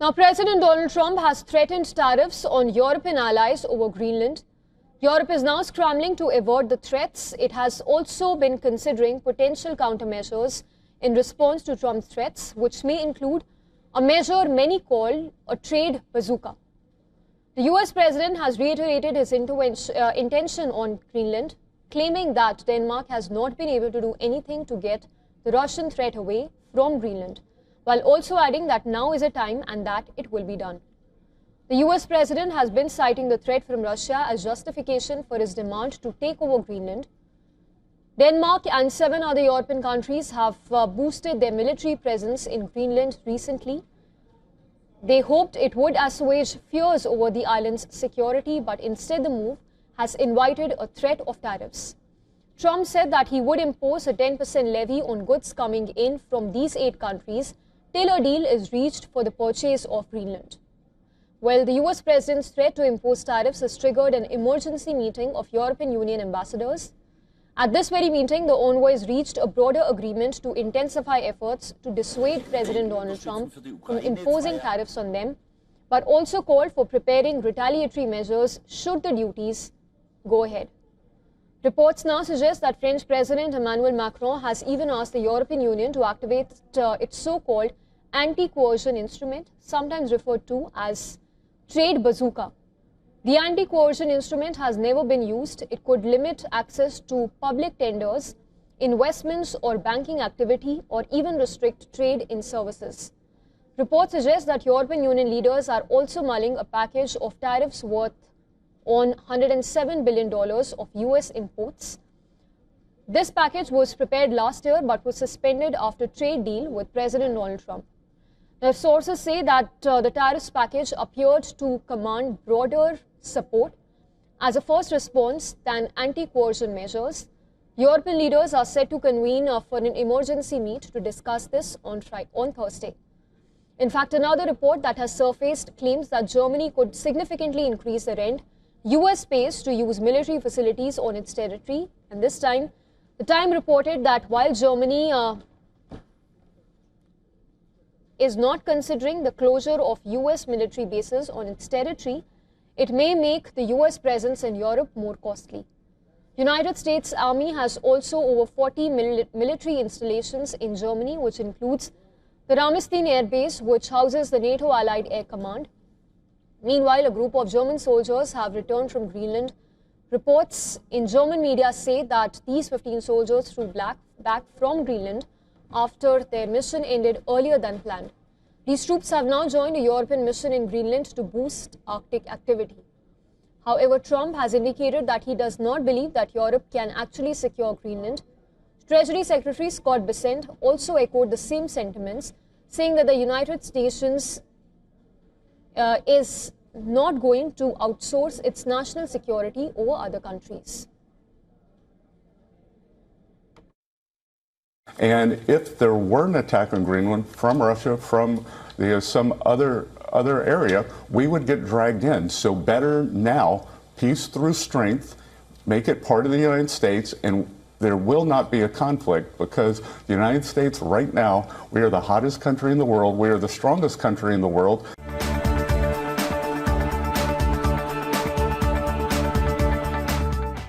Now, President Donald Trump has threatened tariffs on European allies over Greenland. Europe is now scrambling to avert the threats. It has also been considering potential countermeasures in response to Trump's threats, which may include a measure many call a trade bazooka. The U.S. president has reiterated his intention on Greenland, claiming that Denmark has not been able to do anything to get the Russian threat away from Greenland, while also adding that now is a time and that it will be done. The U.S. president has been citing the threat from Russia as justification for his demand to take over Greenland. Denmark and 7 other European countries have boosted their military presence in Greenland recently. They hoped it would assuage fears over the island's security, but instead the move has invited a threat of tariffs. Trump said that he would impose a 10% levy on goods coming in from these 8 countries till a deal is reached for the purchase of Greenland. Well, the U.S. president's threat to impose tariffs has triggered an emergency meeting of European Union ambassadors. At this very meeting, the envoys reached a broader agreement to intensify efforts to dissuade President Donald Trump from imposing tariffs on them, but also called for preparing retaliatory measures should the duties go ahead. Reports now suggest that French President Emmanuel Macron has even asked the European Union to activate its so-called Anti-Coercion Instrument, sometimes referred to as trade bazooka. The Anti-Coercion Instrument has never been used. It could limit access to public tenders, investments or banking activity, or even restrict trade in services. Reports suggest that European Union leaders are also mulling a package of tariffs worth on $107 billion of U.S. imports. This package was prepared last year but was suspended after trade deal with President Donald Trump. Now, sources say that the tariffs package appeared to command broader support as a first response than anti-coercion measures. European leaders are set to convene for an emergency meet to discuss this on Thursday. In fact, another report that has surfaced claims that Germany could significantly increase the rent U.S. pays to use military facilities on its territory. And this time, the Time reported that while Germany is not considering the closure of U.S. military bases on its territory, it may make the U.S. presence in Europe more costly. United States Army has also over 40 military installations in Germany, which includes the Ramstein Air Base, which houses the NATO Allied Air Command. Meanwhile, a group of German soldiers have returned from Greenland. Reports in German media say that these 15 soldiers flew back from Greenland after their mission ended earlier than planned. These troops have now joined a European mission in Greenland to boost Arctic activity. However, Trump has indicated that he does not believe that Europe can actually secure Greenland. Treasury Secretary Scott Bessent also echoed the same sentiments, saying that the United Nations is not going to outsource its national security over other countries. And if there were an attack on Greenland from Russia, from some other area, we would get dragged in. So better now, peace through strength, make it part of the United States, and there will not be a conflict, because the United States right now, we are the hottest country in the world, we are the strongest country in the world.